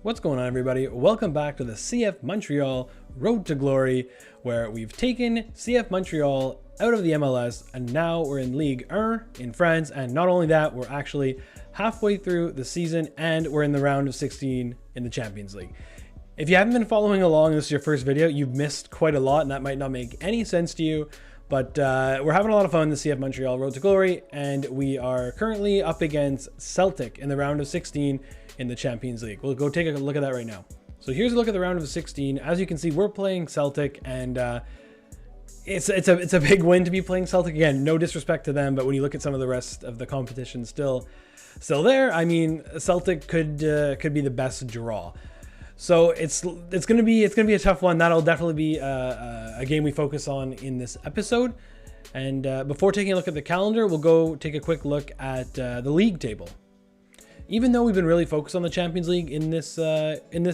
What's going on, everybody? Welcome back to the CF Montreal Road to Glory, where we've taken CF Montreal out of the MLS and now we're in Ligue 1 in France. And not only that, we're actually halfway through the season and we're in the round of 16 in the Champions League. If you haven't been following along, this is your first video, you've missed quite a lot and that might not make any sense to you. But we're having a lot of fun in the CF Montreal Road to Glory, and we are currently up against Celtic in the round of 16 in the Champions League. We'll go take a look at that right now. So here's a look at the round of 16. As you can see, we're playing Celtic, and it's a big win to be playing Celtic. Again, no disrespect to them, but when you look at some of the rest of the competition still there, I mean, Celtic could be the best draw. So it's gonna be a tough one. That'll definitely be a game we focus on in this episode. And before taking a look at the calendar, we'll go take a quick look at the league table. Even though we've been really focused on the Champions League in this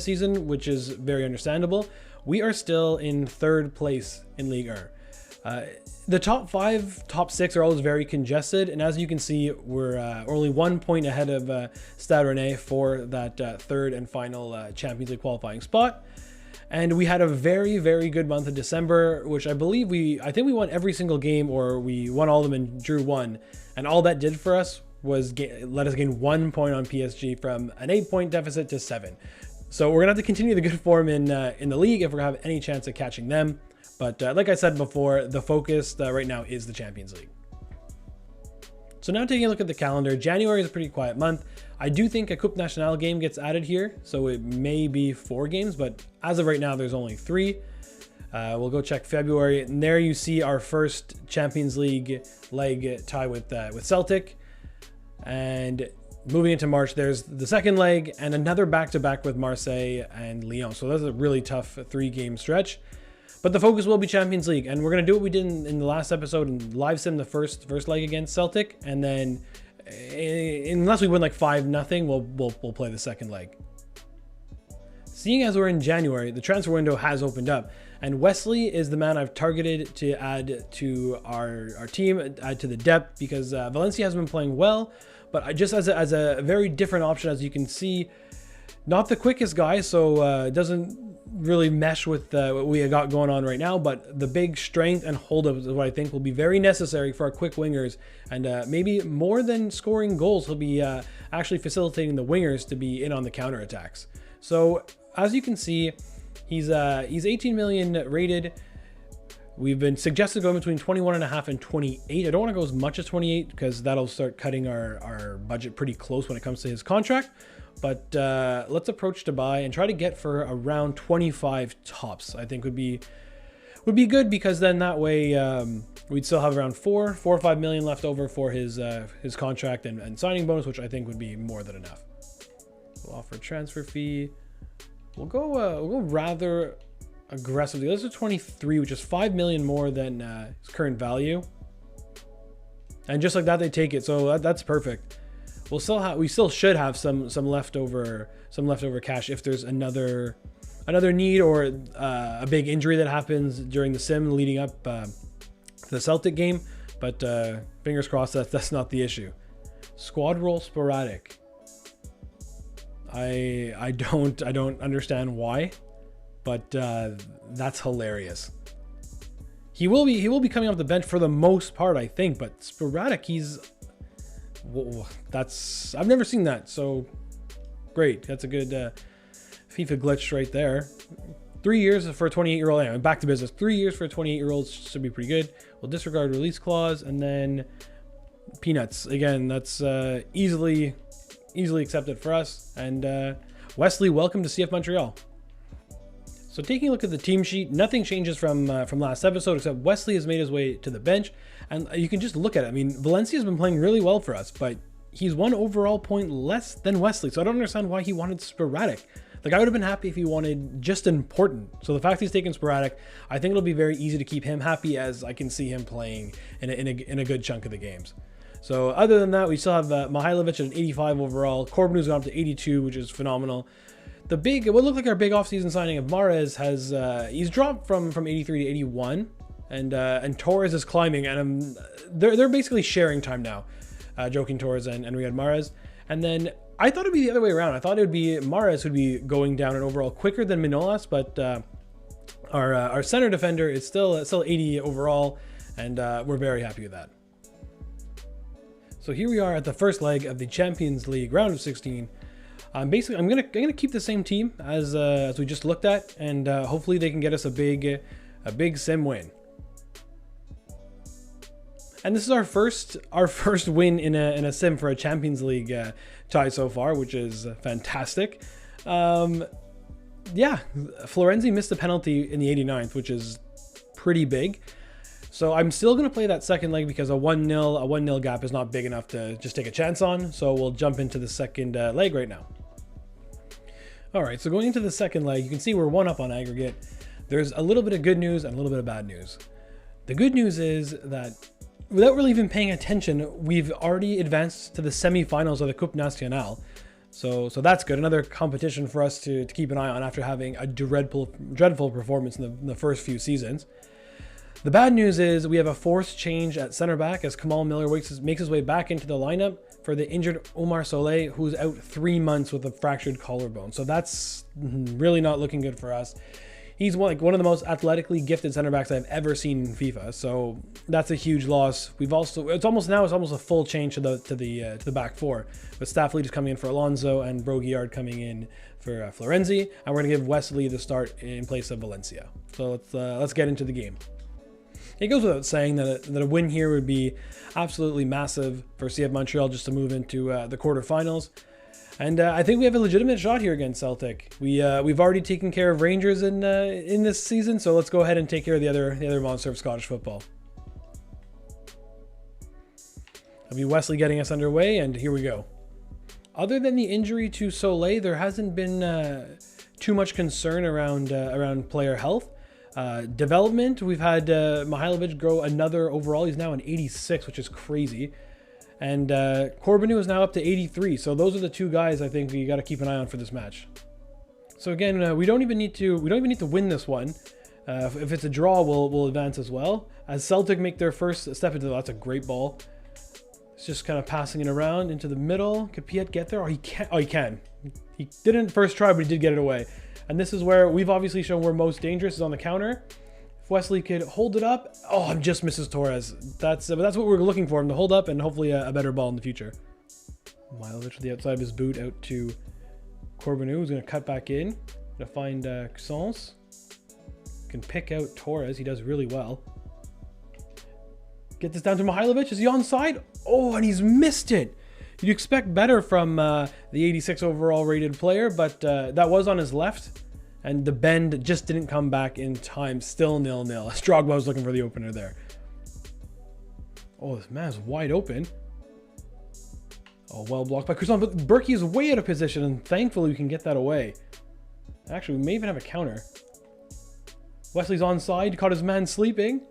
season, which is very understandable, we are still in third place in Ligue 1. The top 5, top 6 are always very congested, and as you can see, we're only 1 point ahead of Stade Rennais for that third and final Champions League qualifying spot. And we had a very, very good month of December, which I think we won every single game, or we won all of them and drew one. And all that did for us was let us gain 1 point on PSG from an 8-point deficit to 7. So we're gonna have to continue the good form in the league if we're gonna have any chance of catching them. But like I said before, the focus right now is the Champions League. So now taking a look at the calendar, January is a pretty quiet month. I do think a Coupe Nationale game gets added here, so it may be 4 games, but as of right now, there's only 3. We'll go check February, and there you see our first Champions League leg tie with Celtic. And moving into March, there's the second leg and another back-to-back with Marseille and Lyon. So that's a really tough 3-game stretch. But the focus will be Champions League, and we're going to do what we did in the last episode and live sim the first leg against Celtic, and then unless we win like 5-0, we'll play the second leg. Seeing as we're in January, the transfer window has opened up, and Wesley is the man I've targeted to add to our team, add to the depth, because Valencia has been playing well, but just as a very different option. As you can see, not the quickest guy, so it doesn't really mesh with what we got going on right now, but the big strength and hold-up is what I think will be very necessary for our quick wingers, and maybe more than scoring goals, he'll be actually facilitating the wingers to be in on the counterattacks. So as you can see, he's 18 million rated. We've been suggested going between 21.5 and 28. I don't want to go as much as 28 because that'll start cutting our budget pretty close when it comes to his contract. But let's approach to buy and try to get for around 25 tops. I think would be good, because then that way we'd still have around 4 or 5 million left over for his contract and signing bonus, which I think would be more than enough. We'll offer a transfer fee. We'll go rather aggressively. Let's do 23, which is 5 million more than his current value. And just like that, they take it. So that's perfect. We still should have some leftover cash if there's another need or a big injury that happens during the sim leading up to the Celtic game. But fingers crossed that's not the issue. Squad role sporadic. I don't understand why, but that's hilarious. He will be coming off the bench for the most part, I think, but sporadic, I've never seen that, so great. That's a good FIFA glitch right there. 3 years for a 28-year-old. Anyway, back to business. 3 years for a 28-year-old should be pretty good. We'll disregard release clause, and then peanuts. Again, that's easily accepted for us. And Wesley, welcome to CF Montreal. So taking a look at the team sheet, nothing changes from last episode, except Wesley has made his way to the bench. And you can just look at it. I mean, Valencia has been playing really well for us, but he's 1 overall point less than Wesley. So I don't understand why he wanted sporadic. Like, I would have been happy if he wanted just important. So the fact he's taking sporadic, I think it'll be very easy to keep him happy, as I can see him playing in a good chunk of the games. So other than that, we still have Mihailovic at an 85 overall. Corbin, who's gone up to 82, which is phenomenal. What looked like our big offseason signing of Mahrez he's dropped from 83 to 81, and Torres is climbing, and they're basically sharing time now, Joaquin Torres and Riyad Mahrez. And then I thought it'd be the other way around. I thought it would be Mares who'd be going down in overall quicker than Manolas, but our center defender is still 80 overall, and we're very happy with that. So here we are at the first leg of the Champions League round of 16. Basically, I'm gonna keep the same team as we just looked at, and hopefully they can get us a big sim win. And this is our first win in a sim for a Champions League tie so far, which is fantastic. Yeah, Florenzi missed a penalty in the 89th, which is pretty big. So I'm still going to play that second leg because a 1-0 gap is not big enough to just take a chance on. So we'll jump into the second leg right now. All right, so going into the second leg, you can see we're 1 up on aggregate. There's a little bit of good news and a little bit of bad news. The good news is that without really even paying attention, we've already advanced to the semifinals of the Coupe Nationale. So that's good. Another competition for us to keep an eye on after having a dreadful performance in the first few seasons. The bad news is we have a forced change at center back as Kamal Miller makes his way back into the lineup for the injured Omar Soleil, who's out 3 months with a fractured collarbone. So that's really not looking good for us. He's one of the most athletically gifted center backs I've ever seen in FIFA. So that's a huge loss. It's almost a full change to the back four, with Stafflead just coming in for Alonso and Broguillard coming in for Florenzi, and we're gonna give Wesley the start in place of Valencia. So let's get into the game. It goes without saying that a win here would be absolutely massive for CF Montreal just to move into the quarterfinals. And I think we have a legitimate shot here against Celtic. We've already taken care of Rangers in this season, so let's go ahead and take care of the other monster of Scottish football. It'll be Wesley getting us underway, and here we go. Other than the injury to Soleil, there hasn't been too much concern around player health. Development, we've had Mihailovic grow another overall. He's now an 86, which is crazy. And Corbinu is now up to 83. So those are the 2 guys I think we got to keep an eye on for this match. So again, we don't even need to win this one. If it's a draw, we'll advance as well. As Celtic make their first step into that's a great ball. It's just kind of passing it around into the middle. Could Piet get there? Oh, he can. Oh, he can. He didn't first try, but he did get it away. And this is where we've obviously shown we're most dangerous, is on the counter. If Wesley could hold it up. Oh, just misses Torres. That's what we're looking for him to hold up, and hopefully a better ball in the future. Mihailovic to the outside of his boot out to Corbinu, who's going to cut back in. Going to find Cousins. Can pick out Torres. He does really well. Get this down to Mihailovic. Is he onside? Oh, and he's missed it. You'd expect better from the 86 overall rated player, but that was on his left. And the bend just didn't come back in time. Still 0-0. Drogba was looking for the opener there. Oh, this man's wide open. Oh, well blocked by Cousin. But Berkey is way out of position, and thankfully we can get that away. Actually, we may even have a counter. Wesley's onside. Caught his man sleeping.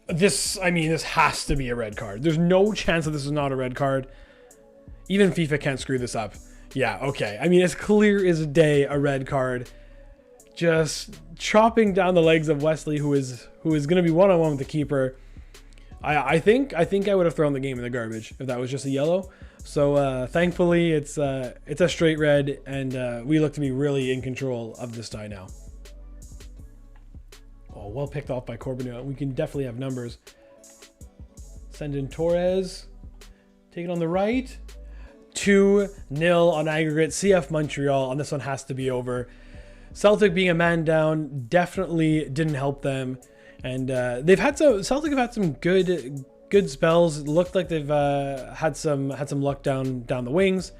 This has to be a red card. There's no chance that this is not a red card. Even FIFA can't screw this up. Yeah, okay. I mean, it's clear as day a red card. Just chopping down the legs of Wesley, who is going to be one-on-one with the keeper. I think I would have thrown the game in the garbage if that was just a yellow. So thankfully, it's a straight red, and we look to be really in control of this tie now. Oh, well picked off by Corbinu. We can definitely have numbers. Send in Torres. Take it on the right. 2-0 on aggregate. CF Montreal, and this one has to be over. Celtic being a man down definitely didn't help them, and Celtic have had some good spells. It looked like they've had some luck down the wings,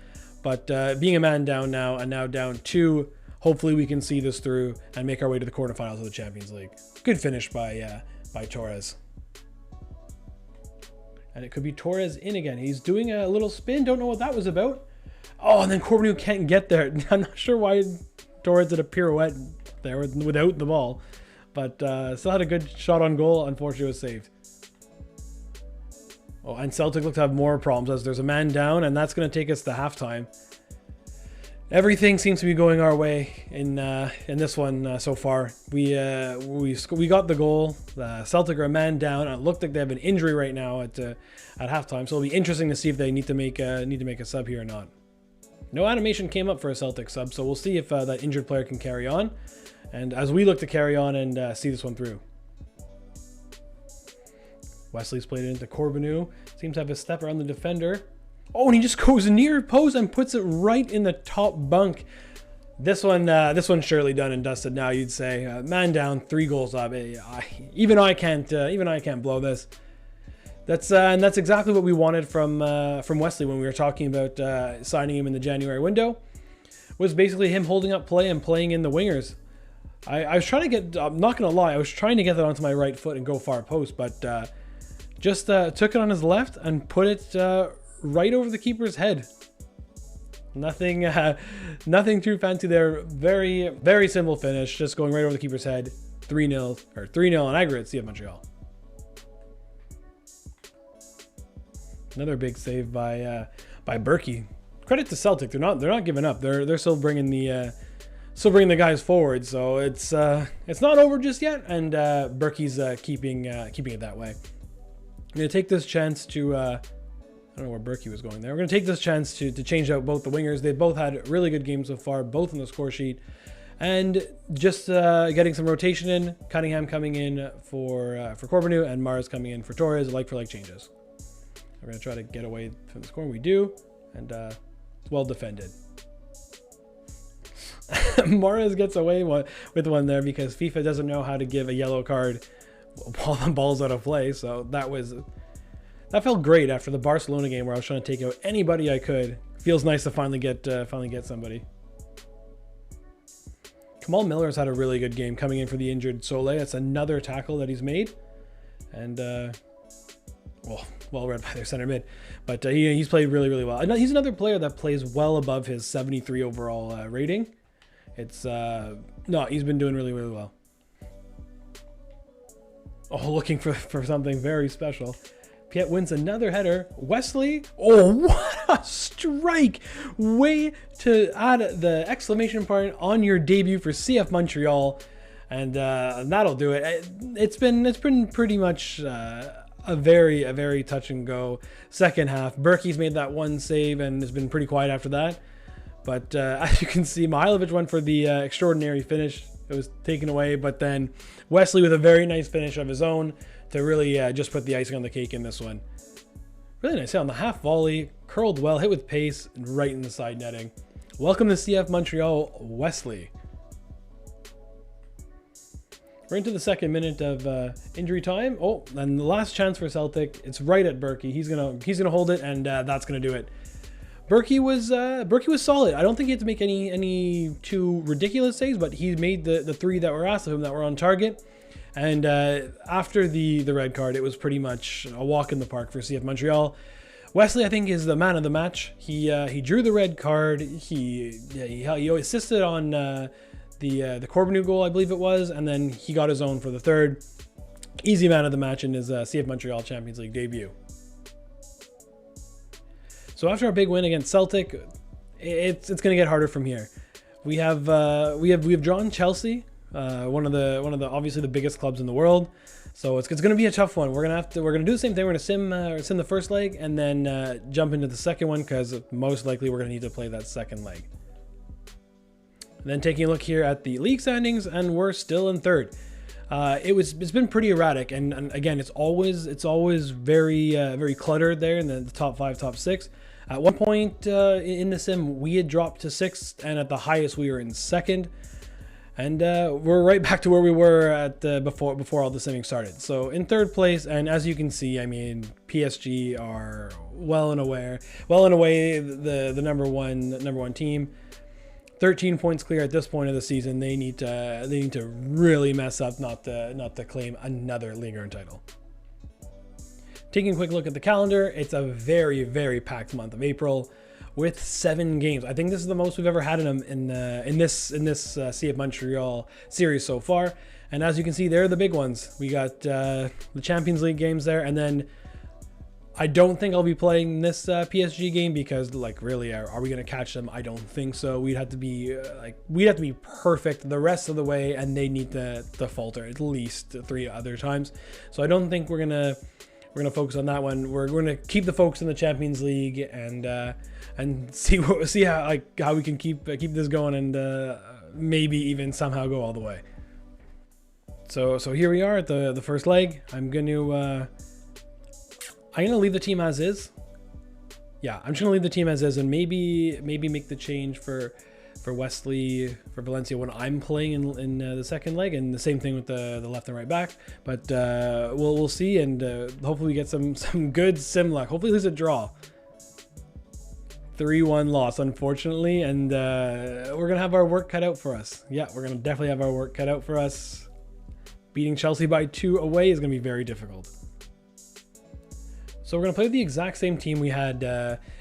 but being a man down now and now down 2, hopefully we can see this through and make our way to the quarterfinals of the Champions League. Good finish by Torres. And it could be Torres in again. He's doing a little spin. Don't know what that was about. Oh, and then Corbinu can't get there. I'm not sure why Torres did a pirouette there without the ball. But still had a good shot on goal. Unfortunately, it was saved. Oh, and Celtic look to have more problems as there's a man down, and that's going to take us to halftime. Everything seems to be going our way in this one so far. We got the goal. Celtic are a man down. It looked like they have an injury right now at halftime. So it'll be interesting to see if they need to make a sub here or not. No animation came up for a Celtic sub, so we'll see if that injured player can carry on. And as we look to carry on and see this one through. Wesley's played it into Corbinu. Seems to have a step around the defender. Oh, and he just goes near post and puts it right in the top bunk. This one's surely done and dusted now, you'd say. Man down, 3 goals up. Even I can't blow this. And that's exactly what we wanted from Wesley when we were talking about signing him in the January window. Was basically him holding up play and playing in the wingers. I was trying to get, I'm not gonna lie, I was trying to get that onto my right foot and go far post, but just took it on his left and put it right over the keeper's head. Nothing too fancy there. Very, very simple finish. Just going right over the keeper's head. 3-0 or 3-0 on aggregate. CF Montreal. Another big save by Berkey. Credit to Celtic. They're not giving up. They're still bringing the guys forward. So it's not over just yet. And Berkey's keeping it that way. I'm gonna take this chance to. I don't know where Berkey was going there. We're going to take this chance to change out both the wingers. They both had really good games so far, both on the score sheet. And just getting some rotation in. Cunningham coming in for Corbinu and Mars coming in for Torres, like-for-like changes. We're going to try to get away from the score. We do. And it's well defended. Mars gets away with one there because FIFA doesn't know how to give a yellow card while the ball's out of play. So that felt great after the Barcelona game where I was trying to take out anybody I could. Feels nice to finally get somebody. Kamal Miller's had a really good game coming in for the injured Sole. That's another tackle that he's made. And, well read by their center mid. But he's played really, really well. He's another player that plays well above his 73 overall rating. He's been doing really, really well. Oh, looking for something very special. Piet wins another header. Wesley, oh, what a strike! Way to add the exclamation point on your debut for CF Montreal, and that'll do it. It's been pretty much a very touch and go second half. Berkey's made that one save and has been pretty quiet after that. But as you can see, Mihailovic went for the extraordinary finish. It was taken away, but then Wesley with a very nice finish of his own to really just put the icing on the cake in this one. Really nice hit on the half volley, curled well, hit with pace, and right in the side netting. Welcome to CF Montreal, Wesley. We're into the second minute of injury time. Oh, and the last chance for Celtic. It's right at Berkey. He's gonna hold it, and that's gonna do it. Berkey was solid. I don't think he had to make any too ridiculous saves, but he made the 3 that were asked of him that were on target. And after the red card, it was pretty much a walk in the park for CF Montreal. Wesley, I think, is the man of the match. He drew the red card. He assisted on the Corbinu goal, I believe it was, and then he got his own for the third. Easy man of the match in his CF Montreal Champions League debut. So after our big win against Celtic, it's going to get harder from here. We have drawn Chelsea. One of the obviously the biggest clubs in the world, so it's going to be a tough one. We're gonna do the same thing. We're gonna sim the first leg and then jump into the second one because most likely we're gonna need to play that second leg. And then taking a look here at the league standings, and we're still in third. It's been pretty erratic, and again it's always very cluttered there in the top 5, top 6. At one point in the sim we had dropped to 6th, and at the highest we were in 2nd. And we're right back to where we were at before all the simming started. So in 3rd place, and as you can see, I mean, PSG are well and away the number one team. 13 points clear at this point of the season. They need to really mess up not to claim another Ligue 1 title. Taking a quick look at the calendar, it's a very packed month of April, with 7 games. I think this is the most we've ever had in this CF Montreal series so far. And as you can see, they're the big ones. We got the Champions League games there, and then I don't think I'll be playing this PSG game because, like, really, are we going to catch them? I don't think so. We'd have to be perfect the rest of the way, and they need to falter at least 3 other times. So I don't think we're we're gonna focus on that one. We're gonna keep the focus in the Champions League and see how we can keep this going and maybe even somehow go all the way. So here we are at the first leg. I'm gonna leave the team as is. Yeah, I'm just gonna leave the team as is and maybe make the change for Wesley, for Valencia when I'm playing in the second leg, and the same thing with the left and right back. But we'll see, and hopefully we get some good sim luck. Hopefully there's a draw. 3-1 loss, unfortunately, and we're gonna have our work cut out for us. Yeah, we're gonna definitely have our work cut out for us. Beating Chelsea by 2 away is gonna be very difficult. So we're gonna play with the exact same team we had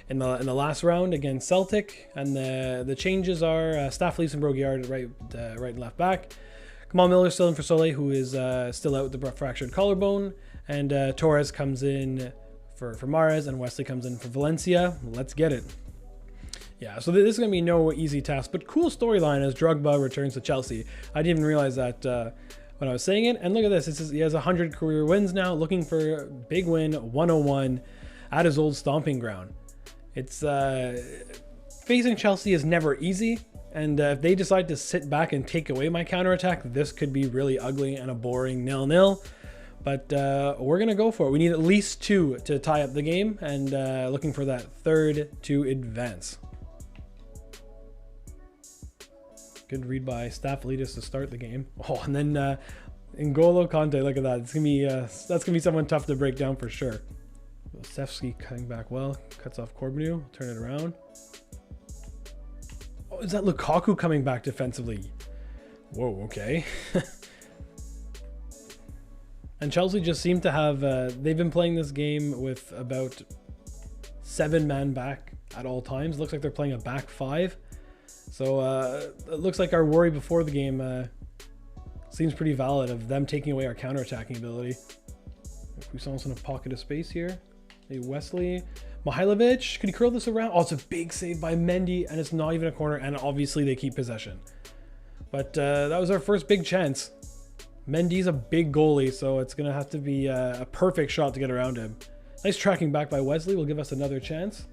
in the last round against Celtic, and the changes are Staff leaves and Broguiard right and left back. Kamal Miller still in for Soleil, who is still out with the fractured collarbone, and Torres comes in for Mahrez, and Wesley comes in for Valencia. Let's get it. Yeah, so this is gonna be no easy task, but cool storyline as Drogba returns to Chelsea. I didn't even realize that when I was saying it. And look at this. He has 100 career wins now, looking for a big win, 101 at his old stomping ground. It's facing Chelsea is never easy. And if they decide to sit back and take away my counterattack, this could be really ugly and a boring 0-0. But we're going to go for it. We need at least 2 to tie up the game, and looking for that third to advance. Good read by Staphylidis to start the game. Oh, and then N'Golo Kante, look at that. It's gonna be that's gonna be someone tough to break down for sure. Losevsky cutting back well, cuts off Corbinu, turn it around. Oh, is that Lukaku coming back defensively? Whoa, okay. And Chelsea just seem to have they've been playing this game with about 7-man back at all times. Looks like they're playing a back 5. So it looks like our worry before the game seems pretty valid of them taking away our counter-attacking ability. Cuisance in a pocket of space here. Hey, Wesley. Mihailovic, could he curl this around? Oh, it's a big save by Mendy, and it's not even a corner, and obviously they keep possession. But that was our first big chance. Mendy's a big goalie, so it's going to have to be a perfect shot to get around him. Nice tracking back by Wesley will give us another chance.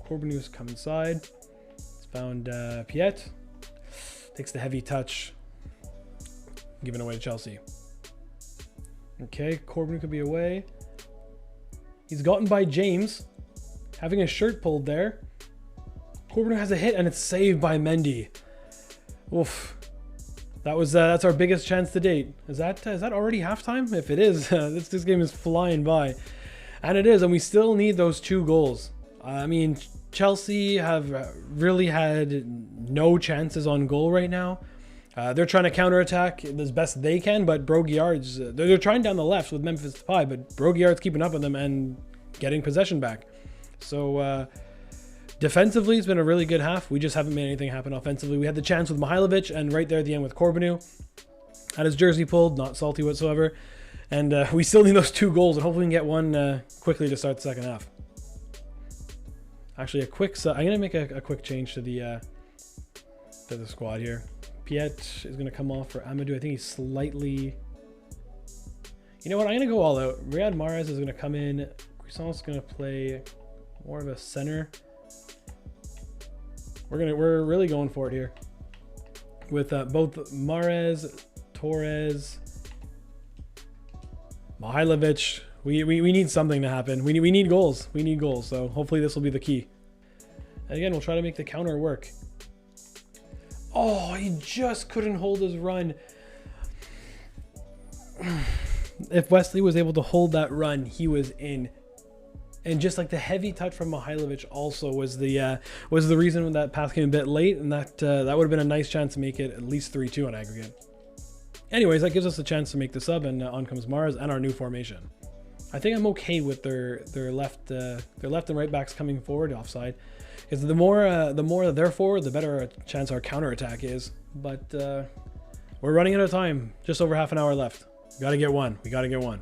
Corbinu's come inside. It's found Piet. Takes the heavy touch. Giving away to Chelsea. Okay, Corbinu could be away. He's gotten by James. Having his shirt pulled there. Corbinu has a hit and it's saved by Mendy. Oof. That's our biggest chance to date. Is that already halftime? If it is, this game is flying by. And it is, and we still need those 2 goals. I mean, Chelsea have really had no chances on goal right now. They're trying to counterattack as best they can, but Broguiard's they're trying down the left with Memphis Depay, but Broguiard's keeping up with them and getting possession back. So defensively, it's been a really good half. We just haven't made anything happen offensively. We had the chance with Mihailovic, and right there at the end with Corbinu. Had his jersey pulled, not salty whatsoever. And we still need those 2 goals, and hopefully we can get one quickly to start the second half. Actually, I'm going to make a quick change to the squad here. Piet is going to come off for Amadou. I think he's slightly... You know what? I'm going to go all out. Riyad Mahrez is going to come in. Cuisance is going to play more of a center. We're really going for it here. With both Mahrez, Torres, Mihailovic. We need something to happen. We need goals. We need goals. So hopefully this will be the key. And again, we'll try to make the counter work. Oh, he just couldn't hold his run. If Wesley was able to hold that run, he was in. And just like the heavy touch from Mihailovic also was the reason when that pass came a bit late, and that would have been a nice chance to make it at least 3-2 on aggregate. Anyways, that gives us a chance to make the sub, and on comes Mahrez and our new formation. I think I'm okay with their left and right backs coming forward offside, because the more they're forward, the better a chance our counterattack is. But we're running out of time. Just over half an hour left. We gotta get one. We gotta get one.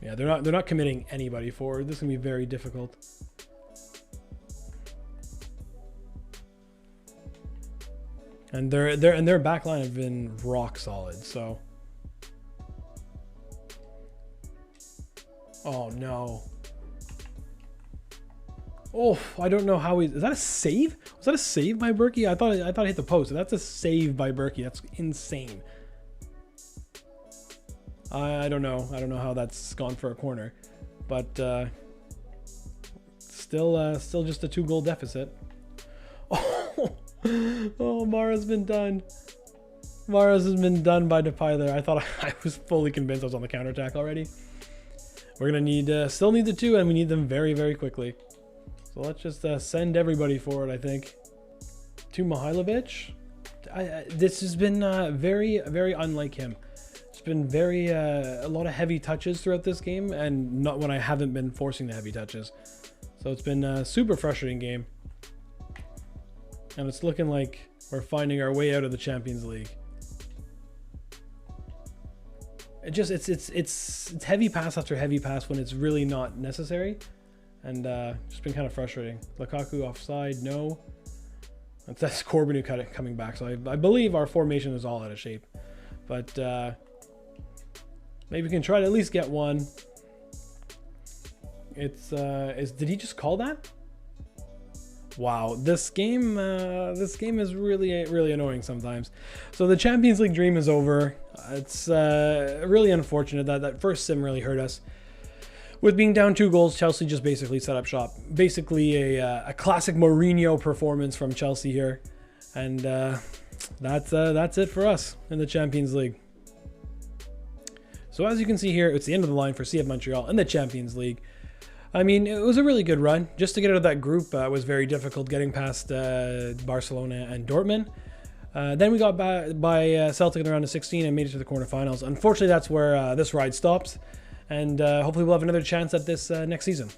Yeah, they're not committing anybody forward. This is gonna be very difficult. And their back line have been rock solid. So Oh no. Oh, I don't know how is that a save? Was that a save by Berkey? I thought I hit the post. That's a save by Berkey. That's insane. I don't know. I don't know how that's gone for a corner, but still just a 2-goal deficit. Oh, Mara's been done. Mara's has been done by Depay there. I thought I was fully convinced I was on the counterattack already. We're gonna need still need the 2, and we need them very, very quickly. So let's just send everybody for it, I think. To Mihailovic. This has been very, very unlike him. It's been very a lot of heavy touches throughout this game, and not when I haven't been forcing the heavy touches. So it's been a super frustrating game. And it's looking like we're finding our way out of the Champions League. It's heavy pass after heavy pass when it's really not necessary. And just been kind of frustrating. Lukaku offside, no. That's Corbin coming back. So I believe our formation is all out of shape. But maybe we can try to at least get one. Did he just call that? Wow, this game is really, really annoying sometimes. So the Champions League dream is over. It's really unfortunate that first sim really hurt us. With being down 2 goals, Chelsea just basically set up shop. Basically a classic Mourinho performance from Chelsea here. And that's it for us in the Champions League. So as you can see here, it's the end of the line for CF Montreal in the Champions League. I mean, it was a really good run. Just to get out of that group was very difficult, getting past Barcelona and Dortmund. Then we got by Celtic in the round of 16 and made it to the quarterfinals. Unfortunately, that's where this ride stops. And hopefully we'll have another chance at this next season.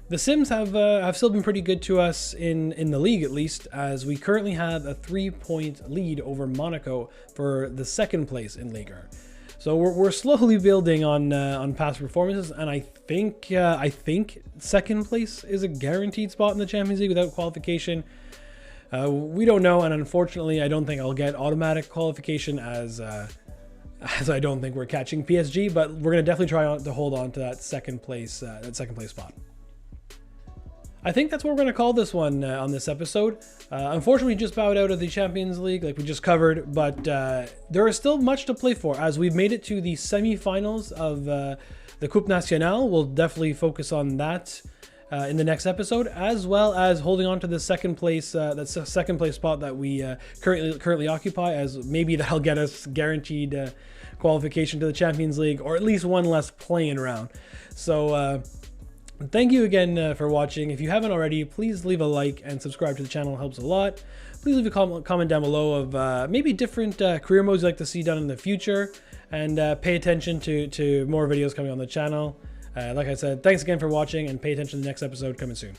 The Sims have still been pretty good to us in the league, at least, as we currently have a 3-point lead over Monaco for the 2nd place in Ligue 1. So we're slowly building on past performances, and I think 2nd place is a guaranteed spot in the Champions League without qualification. We don't know, and unfortunately, I don't think I'll get automatic qualification as I don't think we're catching PSG, but we're going to definitely try to hold on to that second place spot. I think that's what we're going to call this one on this episode. Unfortunately, we just bowed out of the Champions League like we just covered, but there is still much to play for as we've made it to the semi-finals of the Coupe Nationale. We'll definitely focus on that in the next episode, as well as holding on to the second place spot that we currently occupy, as maybe that'll get us guaranteed qualification to the Champions League, or at least one less playing round. So thank you again for watching. If you haven't already, please leave a like and subscribe to the channel. It helps a lot. Please leave a comment down below of maybe different career modes you'd like to see done in the future, and pay attention to more videos coming on the channel. Like I said, thanks again for watching, and pay attention to the next episode coming soon.